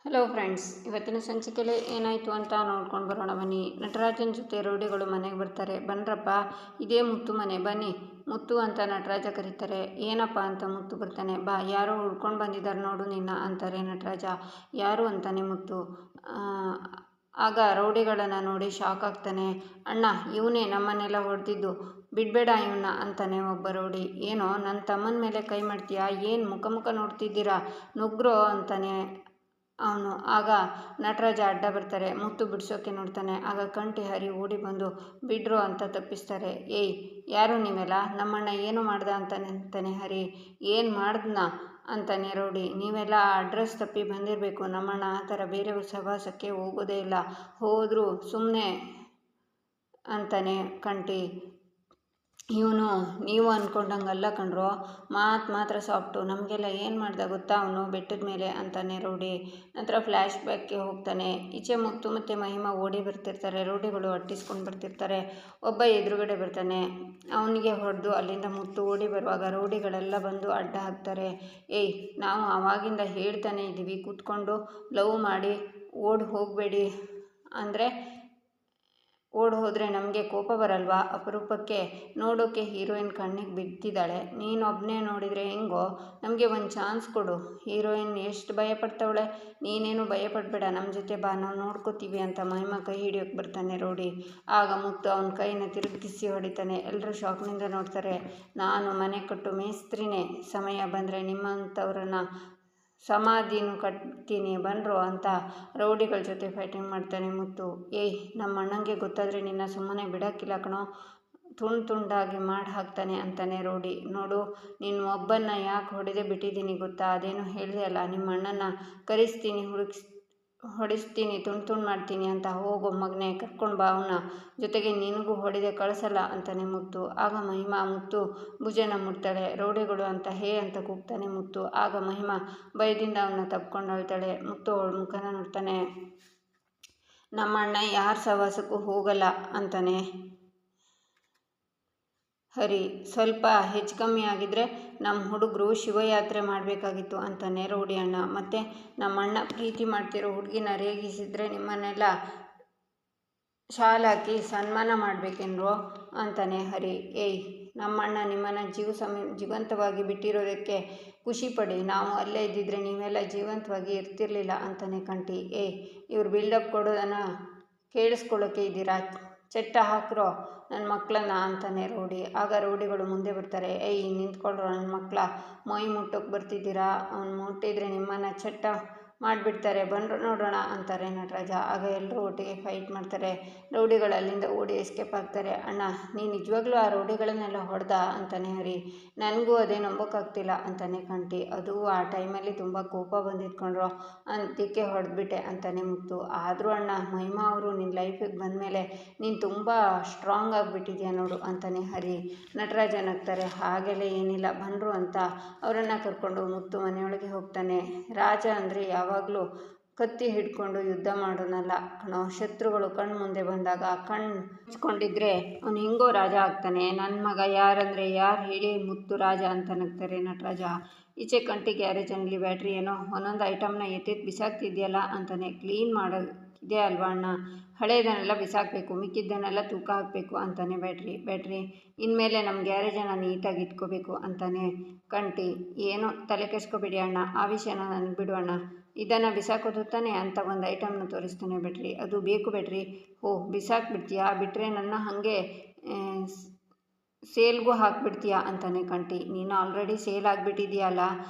Hello friends, ಇವತ್ತಿನ ಸಂಚಿಕೆಯಲ್ಲಿ ಏನಾಯಿತು ಅಂತ ನೋಡ್ಕೊಂಡು ಬರೋಣ ಬನ್ನಿ. ನಟರಾಜನ ಜೊತೆ ರೌಡಿಗಳು ಮನೆಗೆ ಬರ್ತಾರೆ. ಬನ್ರಪ್ಪ, ಇದೇ ಮುತ್ತು ಮನೆ, ಬನ್ನಿ ಮುತ್ತು ಅಂತ ನಟರಾಜ ಕರೀತಾರೆ. ಏನಪ್ಪ ಅಂತ ಮುತ್ತು ಬರ್ತಾನೆ. ಬಾ, ಯಾರೋ ಹುಡ್ಕೊಂಡು ಬಂದಿದ್ದಾರೆ ನೋಡು ನಿನ್ನ ಅಂತಾರೆ ನಟರಾಜ. ಯಾರು ಅಂತಾನೆ ಮುತ್ತು. ಆಗ ರೌಡಿಗಳನ್ನು ನೋಡಿ ಶಾಕ್ ಆಗ್ತಾನೆ. ಅಣ್ಣ, ಇವನೇ ನಮ್ಮನ್ನೆಲ್ಲ ಹೊಡೆದಿದ್ದು, ಬಿಡಬೇಡ ಇವನ್ನ ಅಂತಾನೆ ಒಬ್ಬ ರೌಡಿ. ಏನೋ ನನ್ನ ತಮ್ಮನ ಮೇಲೆ ಕೈ ಮಾಡ್ತೀಯಾ, ಏನು ಮುಖ ನೋಡ್ತಿದ್ದೀರಾ, ನುಗ್ರೋ ಅಂತಾನೆ ಅವನು. ಆಗ ನಟರಾಜ ಅಡ್ಡ ಬರ್ತಾರೆ. ಮುತ್ತು ಬಿಡಿಸೋಕೆ ನೋಡ್ತಾನೆ. ಆಗ ಕಂಠಿ ಹರಿ ಓಡಿ ಬಂದು ಬಿಡ್ರೋ ಅಂತ ತಪ್ಪಿಸ್ತಾರೆ. ಏಯ್, ಯಾರು ನೀವೆಲ್ಲ, ನಮ್ಮಣ್ಣ ಏನು ಮಾಡ್ದ ಅಂತಾನೆ ಹರಿ. ಏನು ಮಾಡ್ದನ ಅಂತಾನೆ ರೌಡಿ. ನೀವೆಲ್ಲ ಅಡ್ರೆಸ್ ತಪ್ಪಿ ಬಂದಿರಬೇಕು. ನಮ್ಮಣ್ಣ ಆ ಥರ ಬೇರೆ ಸಹವಾಸಕ್ಕೆ ಹೋಗೋದೇ ಇಲ್ಲ, ಹೋದರೂ ಸುಮ್ಮನೆ ಅಂತಾನೆ ಕಂಠಿ. ಇವನು ನೀವು ಅಂದ್ಕೊಂಡಂಗಲ್ಲ ಕಣ್ರೋ, ಮಾತ್ರ ಸಾಫ್ಟು, ನಮಗೆಲ್ಲ ಏನು ಮಾಡ್ದ ಗೊತ್ತಾ ಅವನು ಬೆಟ್ಟದ ಮೇಲೆ ಅಂತಾನೆ ರೌಡಿ. ನಂತರ ಫ್ಲ್ಯಾಶ್ ಬ್ಯಾಕ್ಗೆ ಹೋಗ್ತಾನೆ. ಈಚೆ ಮುತ್ತು ಮತ್ತು ಮಹಿಮಾ ಓಡಿ ಬರ್ತಿರ್ತಾರೆ. ರೌಡಿಗಳು ಅಟ್ಟಿಸ್ಕೊಂಡು ಬರ್ತಿರ್ತಾರೆ. ಒಬ್ಬ ಎದುರುಗಡೆ ಬರ್ತಾನೆ. ಅವನಿಗೆ ಹೊಡೆದು ಅಲ್ಲಿಂದ ಮುತ್ತು ಓಡಿ ಬರುವಾಗ ರೌಡಿಗಳೆಲ್ಲ ಬಂದು ಅಡ್ಡ ಹಾಕ್ತಾರೆ. ಏಯ್, ನಾವು ಆವಾಗಿಂದ ಹೇಳ್ತಾನೆ ಇದ್ದೀವಿ, ಕೂತ್ಕೊಂಡು ಲವ್ ಮಾಡಿ ಓಡಿ ಹೋಗಬೇಡಿ ಅಂದರೆ ಓಡಿ ಹೋದರೆ ನಮಗೆ ಕೋಪ ಬರಲ್ವಾ? ಅಪರೂಪಕ್ಕೆ ನೋಡೋಕ್ಕೆ ಹೀರೋಯಿನ್ ಕಣ್ಣಿಗೆ ಬಿದ್ದಿದ್ದಾಳೆ, ನೀನೊಬ್ಬನೇ ನೋಡಿದರೆ ಹೆಂಗೋ? ನಮಗೆ ಒಂದು ಚಾನ್ಸ್ ಕೊಡು. ಹೀರೋಯಿನ್ ಎಷ್ಟು ಭಯಪಡ್ತಾವಳೆ, ನೀನೇನು ಭಯಪಡಬೇಡ, ನಮ್ಮ ಜೊತೆ ಬಾ, ನಾವು ನೋಡ್ಕೋತೀವಿ ಅಂತ ಮಹಿಮಾ ಕೈ ಹಿಡಿಯೋಕ್ಕೆ ಬರ್ತಾನೆ ರೌಡಿ. ಆಗ ಮುತ್ತು ಅವನ ಕೈನ ತಿರುಗಿಸಿ ಹೊಡಿತಾನೆ. ಎಲ್ಲರೂ ಶಾಕ್ನಿಂದ ನೋಡ್ತಾರೆ. ನಾನು ಮನೆ ಕಟ್ಟು ಮೇಸ್ತ್ರಿನೇ, ಸಮಯ ಬಂದರೆ ನಿಮ್ಮಂಥವ್ರನ್ನ ಸಮಾಧಿನೂ ಕಟ್ತೀನಿ ಬನ್ರೋ ಅಂತ ರೌಡಿಗಳ ಜೊತೆ ಫೈಟಿಂಗ್ ಮಾಡ್ತಾನೆ ಮುತ್ತು. ಏಯ್, ನಮ್ಮ ಅಣ್ಣಂಗೆ ಗೊತ್ತಾದರೆ ನಿನ್ನ ಸುಮ್ಮನೆ ಬಿಡೋಕ್ಕಿಲ್ಲ ಕಣೋ, ತುಂಡಾಗಿ ಮಾಡಿ ಹಾಕ್ತಾನೆ ಅಂತಾನೆ ರೌಡಿ. ನೋಡು, ನೀನು ಒಬ್ಬನ್ನ ಯಾಕೆ ಹೊಡೆದೇ ಬಿಟ್ಟಿದ್ದೀನಿ ಗೊತ್ತಾ? ಅದೇನು ಹೇಳಿದೆ ಅಲ್ಲ, ನಿಮ್ಮ ಅಣ್ಣನ ಕರೆಸ್ತೀನಿ, ಹೊಡಿಸ್ತೀನಿ, ತುಂಡು ಮಾಡ್ತೀನಿ ಅಂತ. ಹೋಗೋ ಮಗನೇ, ಕರ್ಕೊಂಡು ಬಾ ಅವನ, ಜೊತೆಗೆ ನಿನಗೂ ಹೊಡೆದೇ ಕಳಿಸಲ್ಲ ಅಂತಾನೆ ಮುತ್ತು. ಆಗ ಮಹಿಮಾ ಮುತ್ತು ಭುಜನ ಮುಟ್ತಾಳೆ. ರೌಡಿಗಳು ಅಂತ ಹೇ ಅಂತ ಕೂಗ್ತಾನೆ ಮುತ್ತು. ಆಗ ಮಹಿಮಾ ಭಯದಿಂದ ಅವನ್ನ ತಪ್ಕೊಂಡು ಅಳ್ತಾಳೆ. ಮುತ್ತು ಅವಳ ಮುಖನ ನೋಡ್ತಾನೆ. ನಮ್ಮ ಅಣ್ಣ ಯಾರ ಸಹವಾಸಕ್ಕೂ ಹೋಗಲ್ಲ ಅಂತಾನೆ ಹರಿ. ಸ್ವಲ್ಪ ಹೆಚ್ಚು ಕಮ್ಮಿ ಆಗಿದ್ರೆ ನಮ್ಮ ಹುಡುಗರು ಶಿವಯಾತ್ರೆ ಮಾಡಬೇಕಾಗಿತ್ತು ಅಂತಾನೆ ರೌಡಿ ಅಣ್ಣ. ಮತ್ತು ನಮ್ಮ ಅಣ್ಣ ಪ್ರೀತಿ ಮಾಡ್ತಿರೋ ಹುಡುಗಿನ ರೇಗಿಸಿದ್ರೆ ನಿಮ್ಮನ್ನೆಲ್ಲ ಶಾಲಾಕಿ ಸನ್ಮಾನ ಮಾಡಬೇಕೇನ್ರೋ ಅಂತಾನೆ ಹರಿ. ಏಯ್, ನಮ್ಮಣ್ಣ ನಿಮ್ಮನ್ನು ಜೀವಂತವಾಗಿ ಬಿಟ್ಟಿರೋದಕ್ಕೆ ಖುಷಿಪಡಿ, ನಾವು ಅಲ್ಲೇ ಇದ್ದಿದ್ರೆ ನೀವೆಲ್ಲ ಜೀವಂತವಾಗಿ ಇರ್ತಿರ್ಲಿಲ್ಲ ಅಂತಾನೆ ಕಂಠಿ. ಏಯ್, ಇವ್ರು ಬಿಲ್ಡಪ್ ಕೊಡೋದನ್ನು ಕೇಳಿಸ್ಕೊಳ್ಳೋಕೆ ಇದ್ದೀರಾ? ಚಟ್ಟ ಹಾಕ್ರೋ ನನ್ನ ಮಕ್ಕಳನ್ನ ಅಂತಾನೆ ರೌಡಿ. ಆಗ ರೌಡಿಗಳು ಮುಂದೆ ಬರ್ತಾರೆ. ಏಯ್, ನಿಂತ್ಕೊಳ್ರೋ ನನ್ನ ಮಕ್ಕಳ, ಮೈ ಮುಟ್ಟೋಕೆ ಬರ್ತಿದ್ದೀರಾ? ಅವ್ನು ಮುಟ್ಟಿದ್ರೆ ನಿಮ್ಮನ್ನು ಚಟ್ಟ ಮಾಡಿಬಿಡ್ತಾರೆ, ಬಂದ್ರು ನೋಡೋಣ ಅಂತಾರೆ ನಟರಾಜ. ಆಗ ಎಲ್ಲರೂ ಒಟ್ಟಿಗೆ ಫೈಟ್ ಮಾಡ್ತಾರೆ. ರೌಡಿಗಳು ಅಲ್ಲಿಂದ ಓಡಿ ಎಸ್ಕೇಪ್ ಆಗ್ತಾರೆ. ಅಣ್ಣ, ನೀನು ನಿಜವಾಗ್ಲೂ ಆ ರೌಡಿಗಳನ್ನೆಲ್ಲ ಹೊಡೆದ ಅಂತಾನೆ ಹರಿ. ನನಗೂ ಅದೇ ನಂಬೋಕ್ಕಾಗ್ತಿಲ್ಲ ಅಂತಾನೆ ಕಂಠಿ. ಅದು ಆ ಟೈಮಲ್ಲಿ ತುಂಬ ಕೋಪ ಬಂದಿಟ್ಕೊಂಡ್ರೋ, ಅದಕ್ಕೆ ಹೊಡೆದ್ಬಿಟ್ಟೆ ಅಂತಾನೆ ಮುತ್ತು. ಆದರೂ ಅಣ್ಣ, ಮಹಿಮಾ ಅವರು ನಿನ್ನ ಲೈಫಿಗೆ ಬಂದಮೇಲೆ ನೀನು ತುಂಬ ಸ್ಟ್ರಾಂಗ್ ಆಗಿಬಿಟ್ಟಿದ್ಯಾ ನೋಡು ಅಂತಾನೆ ಹರಿ. ನಟರಾಜ ನಗ್ತಾರೆ. ಹಾಗೆಲ್ಲ ಏನಿಲ್ಲ, ಬಂದರು ಅಂತ ಅವರನ್ನು ಕರ್ಕೊಂಡು ಮುತ್ತು ಮನೆಯೊಳಗೆ ಹೋಗ್ತಾನೆ. ರಾಜ ಅಂದರೆ ಯಾವಾಗಲೂ ಕತ್ತಿ ಹಿಡ್ಕೊಂಡು ಯುದ್ಧ ಮಾಡೋನಲ್ಲ ಕಣೋ, ಶತ್ರುಗಳು ಕಣ್ಣು ಮುಂದೆ ಬಂದಾಗ ಕಣ್ಣು ಮುಚ್ಕೊಂಡಿದ್ರೆ ಅವನು ಹಿಂಗೋ ರಾಜ ಆಗ್ತಾನೆ. ನನ್ನ ಮಗ ಯಾರಂದರೆ ಯಾರು ಹೇಳಿ ಮುತ್ತು ರಾಜ ಅಂತ ನಗ್ತಾರೆ ನಟರಾಜ. ಈಚೆ ಕಂಠಿ ಗ್ಯಾರೇಜಲ್ಲಿ ಬ್ಯಾಟ್ರಿ ಏನೋ ಒಂದೊಂದು ಐಟಮ್ನ ಎತ್ತೆತ್ತು ಬಿಸಾಕ್ತಿದ್ಯಲ್ಲ ಅಂತಾನೆ. ಕ್ಲೀನ್ ಮಾಡೋದಿದೆ ಅಲ್ವಾ ಅಣ್ಣ, ಹಳೇದನ್ನೆಲ್ಲ ಬಿಸಾಕಬೇಕು, ಮಿಕ್ಕಿದ್ದನ್ನೆಲ್ಲ ತೂಕ ಹಾಕಬೇಕು ಅಂತಾನೆ ಬ್ಯಾಟ್ರಿ. ಇನ್ಮೇಲೆ ನಮ್ಮ ಗ್ಯಾರೇಜನ್ನು ನೀಟಾಗಿ ಇಟ್ಕೋಬೇಕು ಅಂತಾನೆ ಕಂಠಿ. ಏನೋ ತಲೆ ಕೆಡಿಸ್ಕೋಬೇಡಿ ಅಣ್ಣ, ಆ ವಿಷಯನ ನನಗೆ ಬಿಡು ಅಣ್ಣ, ಇದನ್ನು ಬಿಸಾಕೋದು ತಾನೆ ಅಂತ ಒಂದು ಐಟಮ್ನ ತೋರಿಸ್ತಾನೆ ಬ್ಯಾಟ್ರಿ. ಅದು ಬೇಕು ಬ್ಯಾಟ್ರಿ. ಬಿಸಾಕ್ಬಿಡ್ತೀಯಾ? ಬಿಟ್ಟರೆ ನನ್ನ ಹಾಗೆ ಸೇಲ್ಗೂ ಹಾಕ್ಬಿಡ್ತೀಯಾ ಅಂತಾನೆ ಕಂಠಿ. ನೀನು ಆಲ್ರೆಡಿ ಸೇಲ್ ಆಗಿಬಿಟ್ಟಿದೆಯಲ್ಲ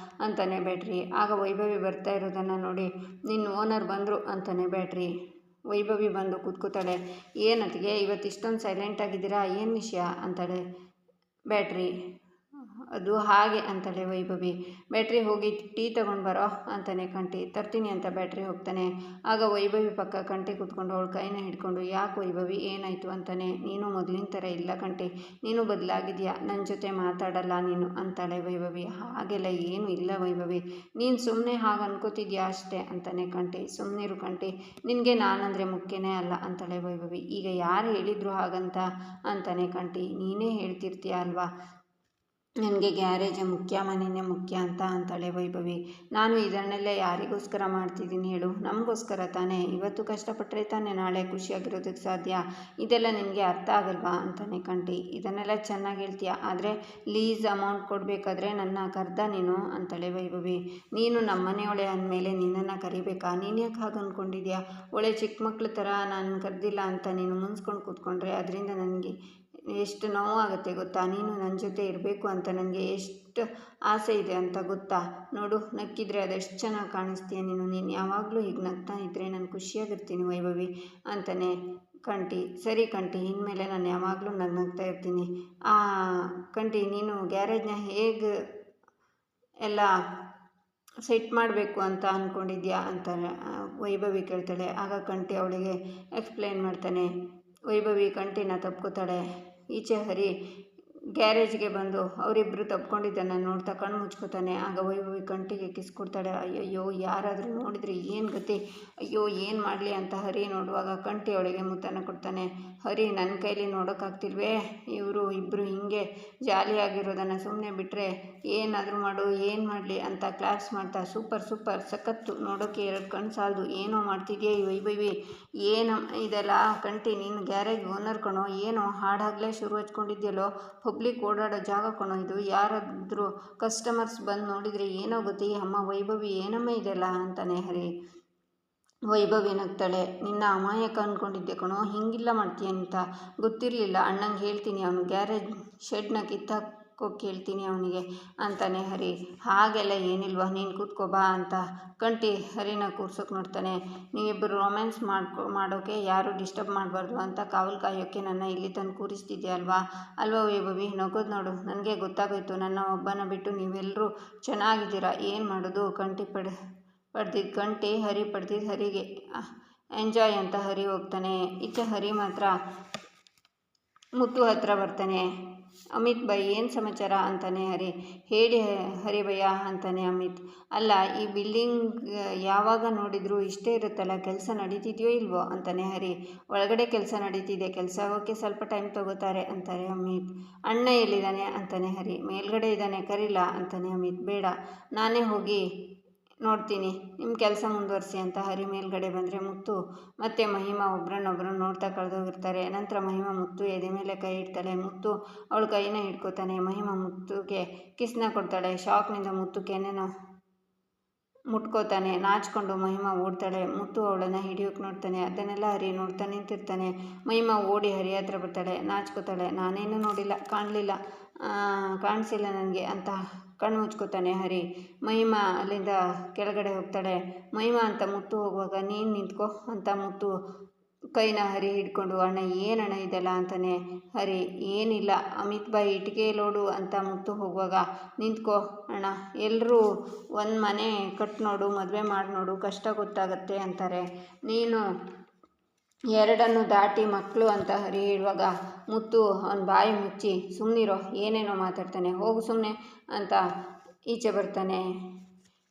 ಅಂತಾನೆ ಬ್ಯಾಟ್ರಿ. ಆಗ ವೈಭವಿ ಬರ್ತಾ ಇರೋದನ್ನು ನೋಡಿ ನಿನ್ನ ಓನರ್ ಬಂದರು ಅಂತಾನೆ ಬ್ಯಾಟ್ರಿ. ವೈಭವಿ ಬಂದು ಕೂತ್ಕೋತಾಳೆ. ಏನತ್ತಿಗೆ ಇವತ್ತು ಇಷ್ಟೊಂದು ಸೈಲೆಂಟಾಗಿದ್ದೀರಾ, ಏನು ವಿಷಯ ಅಂತಾಳೆ ಬ್ಯಾಟ್ರಿ. ಅದು ಹಾಗೆ ಅಂತಾಳೆ ವೈಭವಿ. ಬ್ಯಾಟ್ರಿ, ಹೋಗಿ ಟೀ ತೊಗೊಂಡು ಬರೋ ಅಂತಾನೆ ಕಂಠಿ. ತರ್ತೀನಿ ಅಂತ ಬ್ಯಾಟ್ರಿ ಹೋಗ್ತಾನೆ. ಆಗ ವೈಭವಿ ಪಕ್ಕ ಕಂಠಿ ಕೂತ್ಕೊಂಡು ಅವಳ ಕೈನ ಹಿಡ್ಕೊಂಡು, ಯಾಕೆ ವೈಭವಿ, ಏನಾಯಿತು ಅಂತಾನೆ. ನೀನು ಮೊದಲಿನ ಥರ ಇಲ್ಲ ಕಂಠಿ, ನೀನು ಬದಲಾಗಿದೆಯಾ, ನನ್ನ ಜೊತೆ ಮಾತಾಡಲ್ಲ ನೀನು ಅಂತಾಳೆ ವೈಭವಿ. ಹಾಗೆಲ್ಲ ಏನೂ ಇಲ್ಲ ವೈಭವಿ, ನೀನು ಸುಮ್ಮನೆ ಹಾಗೆ ಅನ್ಕೋತಿದ್ಯಾ ಅಷ್ಟೇ ಅಂತಾನೆ ಕಂಠಿ. ಸುಮ್ಮನಿರು ಕಂಠಿ, ನಿನಗೆ ನಾನಂದರೆ ಮುಖ್ಯನೇ ಅಲ್ಲ ಅಂತಾಳೆ ವೈಭವಿ. ಈಗ ಯಾರು ಹೇಳಿದ್ರು ಹಾಗಂತ ಅಂತಾನೆ ಕಂಠಿ. ನೀನೇ ಹೇಳ್ತಿರ್ತೀಯ ಅಲ್ವಾ ನನಗೆ ಗ್ಯಾರೇಜೇ ಮುಖ್ಯ, ಮನೆಯೇ ಮುಖ್ಯ ಅಂತಾಳೆ ವೈಭವಿ. ನಾನು ಇದನ್ನೆಲ್ಲ ಯಾರಿಗೋಸ್ಕರ ಮಾಡ್ತಿದ್ದೀನಿ ಹೇಳು? ನಮಗೋಸ್ಕರ ತಾನೇ. ಇವತ್ತು ಕಷ್ಟಪಟ್ಟರೆ ತಾನೇ ನಾಳೆ ಖುಷಿಯಾಗಿರೋದಕ್ಕೆ ಸಾಧ್ಯ. ಇದೆಲ್ಲ ನಿನಗೆ ಅರ್ಥ ಆಗಲ್ವಾ ಅಂತಾನೆ ಕಂಠಿ. ಇದನ್ನೆಲ್ಲ ಚೆನ್ನಾಗಿ ಹೇಳ್ತೀಯ, ಆದರೆ ಲೀಸ್ ಅಮೌಂಟ್ ಕೊಡಬೇಕಾದ್ರೆ ನನ್ನ ಕರ್ದ ನೀನು ಅಂತಾಳೆ ವೈಭವಿ. ನೀನು ನಮ್ಮ ಮನೆಯೊಳೆ ಅಂದಮೇಲೆ ನಿನ್ನನ್ನು ಕರಿಬೇಕಾ? ನೀನು ಯಾಕೆ ಹಾಗೆ ಅಂದ್ಕೊಂಡಿದ್ಯಾ? ಒಳ್ಳೆ ಚಿಕ್ಕ ಮಕ್ಳ ಥರ ನಾನು ಕರೆದಿಲ್ಲ ಅಂತ ನೀನು ಮುನ್ಸ್ಕೊಂಡು ಕೂತ್ಕೊಂಡ್ರೆ ಅದರಿಂದ ನನಗೆ ಎಷ್ಟು ನೋವಾಗುತ್ತೆ ಗೊತ್ತಾ? ನೀನು ನನ್ನ ಜೊತೆ ಇರಬೇಕು ಅಂತ ನನಗೆ ಎಷ್ಟು ಆಸೆ ಇದೆ ಅಂತ ಗೊತ್ತಾ? ನೋಡು, ನಕ್ಕಿದ್ರೆ ಅದೆಷ್ಟು ಚೆನ್ನಾಗಿ ಕಾಣಿಸ್ತೀಯ ನೀನು ಯಾವಾಗಲೂ ಹೀಗೆ ನಗ್ತಾ ಇದ್ದರೆ ನಾನು ಖುಷಿಯಾಗಿರ್ತೀನಿ ವೈಭವಿ ಅಂತಾನೆ ಕಂಠಿ. ಸರಿ ಕಂಠಿ, ಇನ್ಮೇಲೆ ನಾನು ಯಾವಾಗಲೂ ನಗ್ತಾ ಇರ್ತೀನಿ. ಕಂಠಿ, ನೀನು ಗ್ಯಾರೇಜ್ನ ಹೇಗೆ ಎಲ್ಲ ಸೆಟ್ ಮಾಡಬೇಕು ಅಂತ ಅಂದ್ಕೊಂಡಿದ್ಯಾ ಅಂತ ವೈಭವಿ ಕೇಳ್ತಾಳೆ. ಆಗ ಕಂಠಿ ಅವಳಿಗೆ ಎಕ್ಸ್ಪ್ಲೇನ್ ಮಾಡ್ತಾನೆ. ವೈಭವಿ ಕಂಠಿನ ತಪ್ಕೋತಾಳೆ. ಈಚೆ ಹರಿ ಗ್ಯಾರೇಜ್ಗೆ ಬಂದು ಅವರಿಬ್ಬರು ತಪ್ಕೊಂಡಿದ್ದನ್ನು ನೋಡ್ತಾ ಕಣ್ಣು ಮುಚ್ಕೋತಾನೆ. ಆಗ ವೈಭವಿ ಕಂಠಿಗೆ ಕಿಸ್ ಕೊಡ್ತಾಳೆ. ಅಯ್ಯಯ್ಯೋ, ಯಾರಾದರೂ ನೋಡಿದರೆ ಏನು ಗತಿ? ಅಯ್ಯೋ, ಏನು ಮಾಡಲಿ ಅಂತ ಹರಿ ನೋಡುವಾಗ ಕಂಠಿ ಅವಳಿಗೆ ಮುತ್ತನ್ನು ಕೊಡ್ತಾನೆ. ಹರಿ, ನನ್ನ ಕೈಲಿ ನೋಡೋಕ್ಕಾಗ್ತಿಲ್ವೇ? ಇವರು ಇಬ್ಬರು ಹಿಂಗೆ ಜಾಲಿಯಾಗಿರೋದನ್ನು ಸುಮ್ಮನೆ ಬಿಟ್ಟರೆ ಏನಾದರೂ ಮಾಡು, ಏನು ಮಾಡಲಿ ಅಂತ ಕ್ಲಾಪ್ಸ್ ಮಾಡ್ತಾ ಸೂಪರ್ ಸೂಪರ್ ಸಖತ್ತು, ನೋಡೋಕ್ಕೆ 2 ಕಣ್ಣು ಸಾಲದು, ಏನೋ ಮಾಡ್ತಿದ್ಯಾ ಈ ವೈಭವಿ? ಏನು ಇದೆಲ್ಲ ಕಂಠಿ? ನೀನು ಗ್ಯಾರೇಜ್ ಓನರ್ ಕಣೋ, ಏನೋ ಹಾಡಾಗಲೇ ಶುರು ಹಚ್ಕೊಂಡಿದ್ಯಲ್ಲೋ? ಪಬ್ಲಿಕ್ ಓಡಾಡೋ ಜಾಗ ಕಣೋ ಇದು. ಯಾರಾದರೂ ಕಸ್ಟಮರ್ಸ್ ಬಂದು ನೋಡಿದರೆ ಏನೋ ಗೊತ್ತಿ? ಅಮ್ಮ ವೈಭವಿ, ಏನಮ್ಮ ಇದೆಲ್ಲ ಅಂತಾನೆ ಹರಿ. ವೈಭವಿ ನಗ್ತಾಳೆ. ನಿನ್ನ ಅಮಾಯಕ ಅಂದ್ಕೊಂಡಿದ್ದೆ ಕಣೋ, ಹಿಂಗಿಲ್ಲ ಮಾಡ್ತೀಯ ಅಂತ ಗೊತ್ತಿರಲಿಲ್ಲ. ಅಣ್ಣಂಗೆ ಹೇಳ್ತೀನಿ, ಅವನು ಗ್ಯಾರೇಜ್ ಶೆಡ್ನ ಕಿತ್ತಾಕೋಕ್ಕೆ ಹೇಳ್ತೀನಿ ಅವನಿಗೆ ಅಂತಾನೆ ಹರಿ. ಹಾಗೆಲ್ಲ ಏನಿಲ್ವಾ, ನೀನು ಕೂತ್ಕೋಬಾ ಅಂತ ಕಂಠಿ ಹರಿನ ಕೂರ್ಸೋಕೆ ನೋಡ್ತಾನೆ. ನೀವಿಬ್ಬರು ರೊಮ್ಯಾನ್ಸ್ ಮಾಡೋಕ್ಕೆ ಯಾರೂ ಡಿಸ್ಟರ್ಬ್ ಮಾಡಬಾರ್ದು ಅಂತ ಕಾವಲು ಕಾಯೋಕ್ಕೆ ನನ್ನ ಇಲ್ಲಿ ತಂದು ಕೂರಿಸ್ತಿದ್ದೆ ಅಲ್ವಾ ವೈಭವಿ? ನಗೋದು ನೋಡು, ನನಗೆ ಗೊತ್ತಾಗೋಯ್ತು. ನನ್ನ ಒಬ್ಬನ ಬಿಟ್ಟು ನೀವೆಲ್ಲರೂ ಚೆನ್ನಾಗಿದ್ದೀರಾ. ಏನು ಮಾಡೋದು? ಕಂಠಿ ಪಡೆದಿದ್ದು ಕಂಠಿ, ಹರಿ ಪಡೆದಿದ್ದು ಹರಿಗೆ. ಎಂಜಾಯ್ ಅಂತ ಹರಿ ಹೋಗ್ತಾನೆ. ಈಚೆ ಹರಿ ಮಾತ್ರ ಮುತ್ತು ಹತ್ರ ಬರ್ತಾನೆ. ಅಮಿತ್ ಬೈ, ಏನು ಸಮಾಚಾರ ಅಂತಾನೆ ಹರಿ. ಹೇಳಿ ಹರಿ ಭಯ್ಯ ಅಂತಾನೆ ಅಮಿತ್. ಅಲ್ಲ, ಈ ಬಿಲ್ಡಿಂಗ್ ಯಾವಾಗ ನೋಡಿದರೂ ಇಷ್ಟೇ ಇರುತ್ತಲ್ಲ, ಕೆಲಸ ನಡೀತಿದೆಯೋ ಇಲ್ವೋ ಅಂತಾನೆ ಹರಿ. ಒಳಗಡೆ ಕೆಲಸ ನಡೀತಿದೆ, ಕೆಲಸ ಆಗೋಕ್ಕೆ ಸ್ವಲ್ಪ ಟೈಮ್ ತಗೋತಾರೆ ಅಂತಾರೆ ಅಮಿತ್. ಅಣ್ಣ ಎಲ್ಲಿದ್ದಾನೆ ಅಂತಾನೆ ಹರಿ. ಮೇಲ್ಗಡೆ ಇದ್ದಾನೆ, ಕರೀಲ ಅಂತಾನೆ ಅಮಿತ್. ಬೇಡ, ನಾನೇ ಹೋಗಿ ನೋಡ್ತೀನಿ, ನಿಮ್ಮ ಕೆಲಸ ಮುಂದುವರಿಸಿ ಅಂತ ಹರಿ ಮೇಲ್ಗಡೆ ಬಂದರೆ ಮುತ್ತು ಮತ್ತು ಮಹಿಮಾ ಒಬ್ರನ್ನೊಬ್ರು ನೋಡ್ತಾ ಕಳೆದೋಗಿರ್ತಾರೆ. ನಂತರ ಮಹಿಮಾ ಮುತ್ತು ಎದೆ ಮೇಲೆ ಕೈ ಇಡ್ತಾಳೆ. ಮುತ್ತು ಅವಳ ಕೈನ ಹಿಡ್ಕೋತಾನೆ. ಮಹಿಮಾ ಮುತ್ತುಗೆ ಕಿಸ್ನ ಕೊಡ್ತಾಳೆ. ಶಾಕ್ನಿಂದ ಮುತ್ತು ಕೆನ್ನೆನ ಮುಟ್ಕೋತಾನೆ. ನಾಚಿಕೊಂಡು ಮಹಿಮಾ ಓಡ್ತಾಳೆ. ಮುತ್ತು ಅವಳನ್ನು ಹಿಡಿಯೋಕೆ ನೋಡ್ತಾನೆ. ಅದನ್ನೆಲ್ಲ ಹರಿ ನೋಡ್ತಾ ನಿಂತಿರ್ತಾನೆ. ಮಹಿಮಾ ಓಡಿ ಹರಿ ಹತ್ರ ಬರ್ತಾಳೆ. ನಾಚ್ಕೋತಾಳೆ. ನಾನೇನು ನೋಡಿಲ್ಲ, ಕಾಣಿಸಿಲ್ಲ ನನಗೆ ಅಂತ ಕಣ್ಣು ಮುಚ್ಕೋತಾನೆ ಹರಿ. ಮಹಿಮಾ ಅಲ್ಲಿಂದ ಕೆಳಗಡೆ ಹೋಗ್ತಾಳೆ. ಮಹಿಮಾ ಅಂತ ಮುತ್ತು ಹೋಗುವಾಗ ನೀನು ನಿಂತ್ಕೋ ಅಂತ ಮುತ್ತು ಕೈನ ಹರಿ ಹಿಡ್ಕೊಂಡು, ಅಣ್ಣ ಏನಣ್ಣ ಇದೆಲ್ಲ ಅಂತಾನೆ ಹರಿ. ಏನಿಲ್ಲ ಅಮಿತ್ ಬಾಯಿ, ಇಟ್ಟಿಗೆ ಲೋಡು ಅಂತ ಮುತ್ತು ಹೋಗುವಾಗ ನಿಂತ್ಕೋ ಅಣ್ಣ, ಎಲ್ಲರೂ ಒಂದು ಮನೆ ಕಟ್ ನೋಡು, ಮದುವೆ ಮಾಡಿ ನೋಡು, ಕಷ್ಟ ಗೊತ್ತಾಗತ್ತೆ ಅಂತಾರೆ. ನೀನು 2 ದಾಟಿ ಮಕ್ಕಳು ಅಂತ ಹರಿ ಹೇಳುವಾಗ ಮುತ್ತು ಅವನ ಬಾಯಿ ಮುಚ್ಚಿ ಸುಮ್ಮನಿರೋ, ಏನೇನೋ ಮಾತಾಡ್ತಾನೆ, ಹೋಗು ಸುಮ್ಮನೆ ಅಂತ ಈಚೆ ಬರ್ತಾನೆ.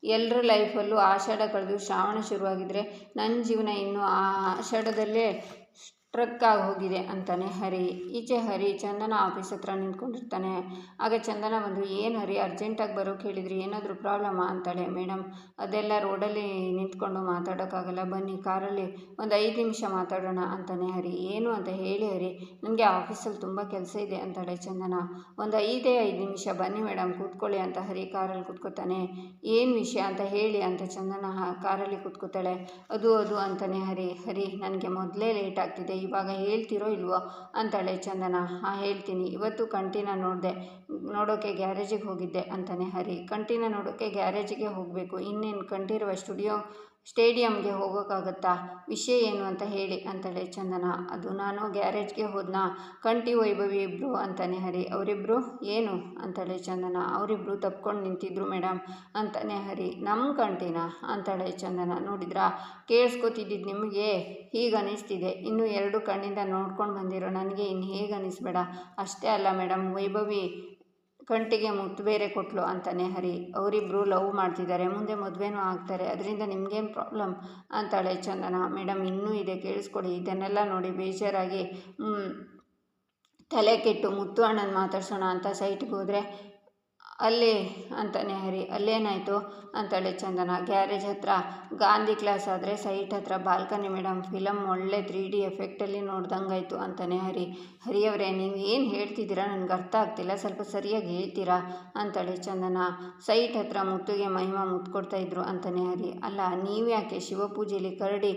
ಎಲ್ಲರ ಲೈಫಲ್ಲೂ ಆಷಾಢ ಕಳೆದು ಶ್ರಾವಣ ಶುರುವಾಗಿದ್ದರೆ ನನ್ನ ಜೀವನ ಇನ್ನೂ ಆ ಆಷಾಢದಲ್ಲೇ ಸ್ಟ್ರಕ್ ಆಗಿ ಹೋಗಿದೆ ಅಂತಾನೆ ಹರಿ. ಈಚೆ ಹರಿ ಚಂದನ ಆಫೀಸ್ ಹತ್ರ ನಿಂತ್ಕೊಂಡಿರ್ತಾನೆ. ಆಗ ಚಂದನ ಬಂದು, ಏನು ಹರಿ ಅರ್ಜೆಂಟಾಗಿ ಬರೋಕ್ಕೆ ಹೇಳಿದ್ರಿ, ಏನಾದರೂ ಪ್ರಾಬ್ಲಮ್ಮಾ ಅಂತಾಳೆ. ಮೇಡಮ್, ಅದೆಲ್ಲ ರೋಡಲ್ಲಿ ನಿಂತ್ಕೊಂಡು ಮಾತಾಡೋಕ್ಕಾಗಲ್ಲ, ಬನ್ನಿ ಕಾರಲ್ಲಿ ಒಂದು 5 ನಿಮಿಷ ಮಾತಾಡೋಣ ಅಂತಾನೆ ಹರಿ. ಏನು ಅಂತ ಹೇಳಿ ಹರಿ, ನನಗೆ ಆಫೀಸಲ್ಲಿ ತುಂಬ ಕೆಲಸ ಇದೆ ಅಂತಾಳೆ ಚಂದನ. ಒಂದು 5 ನಿಮಿಷ ಬನ್ನಿ ಮೇಡಮ್, ಕೂತ್ಕೊಳ್ಳಿ ಅಂತ ಹರಿ ಕಾರಲ್ಲಿ ಕೂತ್ಕೋತಾನೆ. ಏನು ವಿಷಯ ಅಂತ ಹೇಳಿ ಅಂತ ಚಂದನ ಕಾರಲ್ಲಿ ಕೂತ್ಕೋತಾಳೆ. ಅದು ಅಂತಾನೆ ಹರಿ. ಹರಿ, ನನಗೆ ಮೊದಲೇ ಲೇಟ್ ಆಗ್ತಿದೆ, ಇವಾಗ ಹೇಳ್ತಿರೋ ಇಲ್ವೋ ಅಂತಾಳೆ ಚಂದನ. ಹೇಳ್ತೀನಿ, ಇವತ್ತು ಕಂಠಿನ ನೋಡೋಕ್ಕೆ ಗ್ಯಾರೇಜಿಗೆ ಹೋಗಿದ್ದೆ ಅಂತಾನೆ ಹರಿ. ಕಂಠಿನ ನೋಡೋಕ್ಕೆ ಗ್ಯಾರೇಜಿಗೆ ಹೋಗಬೇಕು, ಇನ್ನೇನು ಕಂಠಿರುವ ಸ್ಟೇಡಿಯಂಗೆ ಹೋಗೋಕ್ಕಾಗತ್ತಾ? ವಿಷಯ ಏನು ಅಂತ ಹೇಳಿ ಅಂತಾಳೆ ಚಂದನ. ಅದು ನಾನು ಗ್ಯಾರೇಜ್ಗೆ ಹೋದ್ನಾ, ಕಂಠಿ ವೈಭವಿ ಇಬ್ಬರು ಅಂತಾನೆ ಹರಿ. ಅವರಿಬ್ಬರು ಏನು ಅಂತಾಳೆ ಚಂದನ. ಅವರಿಬ್ಬರು ತಪ್ಕೊಂಡು ನಿಂತಿದ್ರು ಮೇಡಮ್ ಅಂತಾನೆ ಹರಿ. ನಮ್ಮ ಕಂಠಿನ ಅಂತಾಳೆ ಚಂದನ. ನೋಡಿದ್ರಾ, ಕೇಳಿಸ್ಕೊತಿದ್ದಿದ್ದು ನಿಮಗೆ ಹೀಗೆ ಅನ್ನಿಸ್ತಿದೆ, ಇನ್ನು 2 ಕಣ್ಣಿಂದ ನೋಡ್ಕೊಂಡು ಬಂದಿರೋ ನನಗೆ ಇನ್ನು ಹೇಗೆ ಅನ್ನಿಸ್ಬೇಡ. ಅಷ್ಟೇ ಅಲ್ಲ ಮೇಡಮ್, ವೈಭವಿ ಕಂಠಿಗೆ ಮುತ್ತು ಬೇರೆ ಕೊಟ್ಲು ಅಂತಾನೆ ಹರಿ. ಅವರಿಬ್ಬರು ಲವ್ ಮಾಡ್ತಿದ್ದಾರೆ, ಮುಂದೆ ಮದುವೆನೂ ಆಗ್ತಾರೆ, ಅದರಿಂದ ನಿಮಗೇನು ಪ್ರಾಬ್ಲಮ್ ಅಂತಾಳೆ ಚಂದನ. ಮೇಡಮ್, ಇನ್ನೂ ಇದೆ, ಕೇಳಿಸ್ಕೊಡಿ. ಇದನ್ನೆಲ್ಲ ನೋಡಿ ಬೇಜಾರಾಗಿ ತಲೆ ಕೆಟ್ಟು ಮುತ್ತು ಅಣ್ಣನ ಮಾತಾಡ್ಸೋಣ ಅಂತ ಸೈಟ್ಗೆ ಹೋದರೆ ಅಲ್ಲೇ ಅಂತಾನೆ ಹರಿ. ಅಲ್ಲೇನಾಯಿತು ಅಂತಾಳೆ ಚಂದನ. ಗ್ಯಾರೇಜ್ ಹತ್ರ ಗಾಂಧಿ ಕ್ಲಾಸ್ ಆದರೆ ಸೈಟ್ ಹತ್ರ ಬಾಲ್ಕನಿ ಮೇಡಮ್. ಫಿಲಮ್ ಒಳ್ಳೆ 3D ಎಫೆಕ್ಟಲ್ಲಿ ನೋಡ್ದಂಗಾಯ್ತು ಅಂತಾನೆ ಹರಿ. ಹರಿಯವರೇ, ನೀವು ಏನು ಹೇಳ್ತಿದ್ದೀರಾ ನನಗೆ ಅರ್ಥ ಆಗ್ತಿಲ್ಲ, ಸ್ವಲ್ಪ ಸರಿಯಾಗಿ ಹೇಳ್ತೀರಾ ಅಂತಾಳೆ ಚಂದನ. ಸೈಟ್ ಹತ್ರ ಮುತ್ತುಗೆ ಮಹಿಮಾ ಮುತ್ತು ಕೊಡ್ತಾಯಿದ್ರು ಅಂತಾನೆ ಹರಿ. ಅಲ್ಲ, ನೀವ್ಯಾಕೆ ಶಿವಪೂಜೆಯಲ್ಲಿ ಕರಡಿ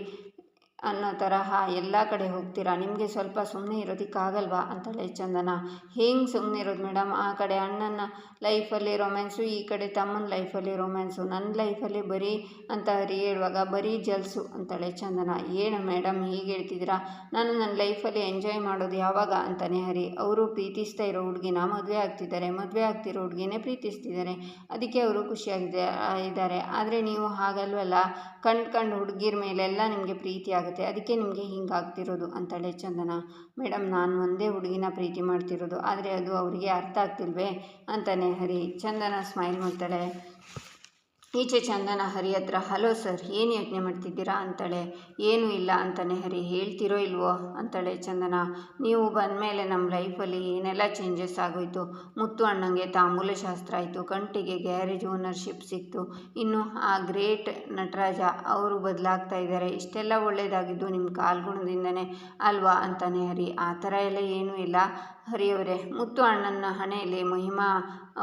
ಅನ್ನೋ ತರಹ ಎಲ್ಲ ಕಡೆ ಹೋಗ್ತೀರಾ? ನಿಮಗೆ ಸ್ವಲ್ಪ ಸುಮ್ಮನೆ ಇರೋದಕ್ಕಾಗಲ್ವಾ ಅಂತಾಳೆ ಚಂದನ. ಹೆಂಗೆ ಸುಮ್ಮನೆ ಇರೋದು ಮೇಡಮ್? ಆ ಕಡೆ ಅಣ್ಣನ ಲೈಫಲ್ಲಿ ರೊಮ್ಯಾನ್ಸು, ಈ ಕಡೆ ತಮ್ಮನ ಲೈಫಲ್ಲಿ ರೊಮ್ಯಾನ್ಸು, ನನ್ನ ಲೈಫಲ್ಲಿ ಬರೀ ಅಂತ ಹರಿ ಹೇಳುವಾಗ ಬರೀ ಜಲ್ಸು ಅಂತಾಳೆ ಚಂದನ. ಏನು ಮೇಡಮ್ ಹೀಗೆ ಹೇಳ್ತಿದ್ದೀರಾ? ನಾನು ನನ್ನ ಲೈಫಲ್ಲಿ ಎಂಜಾಯ್ ಮಾಡೋದು ಯಾವಾಗ ಅಂತಾನೆ ಹರಿ. ಅವರು ಪ್ರೀತಿಸ್ತಾ ಇರೋ ಹುಡುಗಿನ ಮದುವೆ ಆಗ್ತಿದ್ದಾರೆ, ಮದುವೆ ಆಗ್ತಿರೋ ಹುಡುಗಿನೇ ಪ್ರೀತಿಸ್ತಿದ್ದಾರೆ, ಅದಕ್ಕೆ ಅವರು ಇದ್ದಾರೆ. ಆದರೆ ನೀವು ಹಾಗಲ್ವಲ್ಲ, ಕಂಡು ಹುಡುಗಿರ ಮೇಲೆಲ್ಲ ನಿಮಗೆ ಪ್ರೀತಿ ಆಗುತ್ತೆ, ಅದಕ್ಕೆ ನಿಮಗೆ ಹಿಂಗಾಗ್ತಿರೋದು ಅಂತಾಳೆ ಚಂದನ. ಮೇಡಮ್, ನಾನು ಒಂದೇ ಹುಡುಗಿನ ಪ್ರೀತಿ ಮಾಡ್ತಿರೋದು, ಆದರೆ ಅದು ಅವರಿಗೆ ಅರ್ಥ ಆಗ್ತಿಲ್ವೇ ಅಂತಾನೆ ಹರಿ. ಚಂದನ ಸ್ಮೈಲ್ ಮಾಡ್ತಾಳೆ. ಈಚೆ ಚಂದನ ಹರಿ ಹತ್ರ, ಹಲೋ ಸರ್, ಏನು ಯೋಚನೆ ಮಾಡ್ತಿದ್ದೀರಾ ಅಂತಾಳೆ. ಏನೂ ಇಲ್ಲ ಅಂತಾನೆ ಹರಿ. ಹೇಳ್ತಿರೋ ಇಲ್ವೋ ಅಂತಾಳೆ ಚಂದನ. ನೀವು ಬಂದಮೇಲೆ ನಮ್ಮ ಲೈಫಲ್ಲಿ ಏನೆಲ್ಲ ಚೇಂಜಸ್ ಆಗೋಯ್ತು. ಮುತ್ತು ಅಣ್ಣಂಗೆ ತಾಂಬೂಲ ಶಾಸ್ತ್ರ ಆಯಿತು, ಕಂಟಿಗೆ ಗ್ಯಾರೇಜ್ ಓನರ್ಶಿಪ್ ಸಿಕ್ತು, ಇನ್ನು ಆ ಗ್ರೇಟ್ ನಟರಾಜ ಅವರು ಬದಲಾಗ್ತಾ ಇದ್ದಾರೆ. ಇಷ್ಟೆಲ್ಲ ಒಳ್ಳೆಯದಾಗಿದ್ದು ನಿಮ್ಮ ಕಾಲ್ಗುಣದಿಂದನೇ ಅಲ್ವಾ ಅಂತಾನೆ ಹರಿ. ಆ ಥರ ಎಲ್ಲ ಏನೂ ಇಲ್ಲ ಹರಿಯವರೇ, ಮುತ್ತು ಅಣ್ಣನ ಹಣೆಯಲ್ಲಿ ಮಹಿಮಾ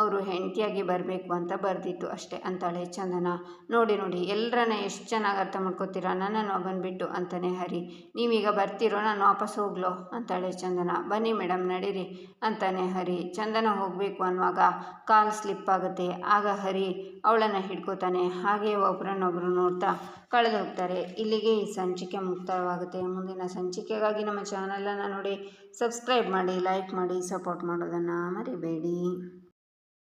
ಅವರು ಹೆಂಡತಿಯಾಗಿ ಬರಬೇಕು ಅಂತ ಬರೆದಿತ್ತು ಅಷ್ಟೇ ಅಂತಾಳೆ ಚಂದನ. ನೋಡಿ ಎಲ್ಲರನ್ನ ಎಷ್ಟು ಚೆನ್ನಾಗಿ ಅರ್ಥ ಮಾಡ್ಕೋತೀರಾ, ನನ್ನನ್ನು ಬಂದುಬಿಟ್ಟು ಅಂತಾನೆ ಹರಿ. ನೀವೀಗ ಬರ್ತೀರೋ, ನಾನು ವಾಪಸ್ ಹೋಗ್ಲೋ ಅಂತಾಳೆ ಚಂದನ. ಬನ್ನಿ ಮೇಡಮ್, ನಡೀರಿ ಅಂತಾನೆ ಹರಿ. ಚಂದನ ಹೋಗಬೇಕು ಅನ್ನುವಾಗ ಕಾಲ್ ಸ್ಲಿಪ್ ಆಗುತ್ತೆ. ಆಗ ಹರಿ ಅವಳನ್ನು ಹಿಡ್ಕೋತಾನೆ. ಹಾಗೆ ಒಬ್ಬರನ್ನೊಬ್ಬರು ನೋಡ್ತಾ ಕಳೆದು ಹೋಗ್ತಾರೆ. ಇಲ್ಲಿಗೆ ಈ ಸಂಚಿಕೆ ಮುಕ್ತಾಯವಾಗುತ್ತೆ. ಮುಂದಿನ ಸಂಚಿಕೆಗಾಗಿ ನಮ್ಮ ಚಾನಲನ್ನು ನೋಡಿ ಸಬ್ಸ್ಕ್ರೈಬ್ ಮಾಡಿ, ಲೈಕ್ ಮಾಡಿ, ಸಪೋರ್ಟ್ ಮಾಡೋದನ್ನು ಮರಿಬೇಡಿ.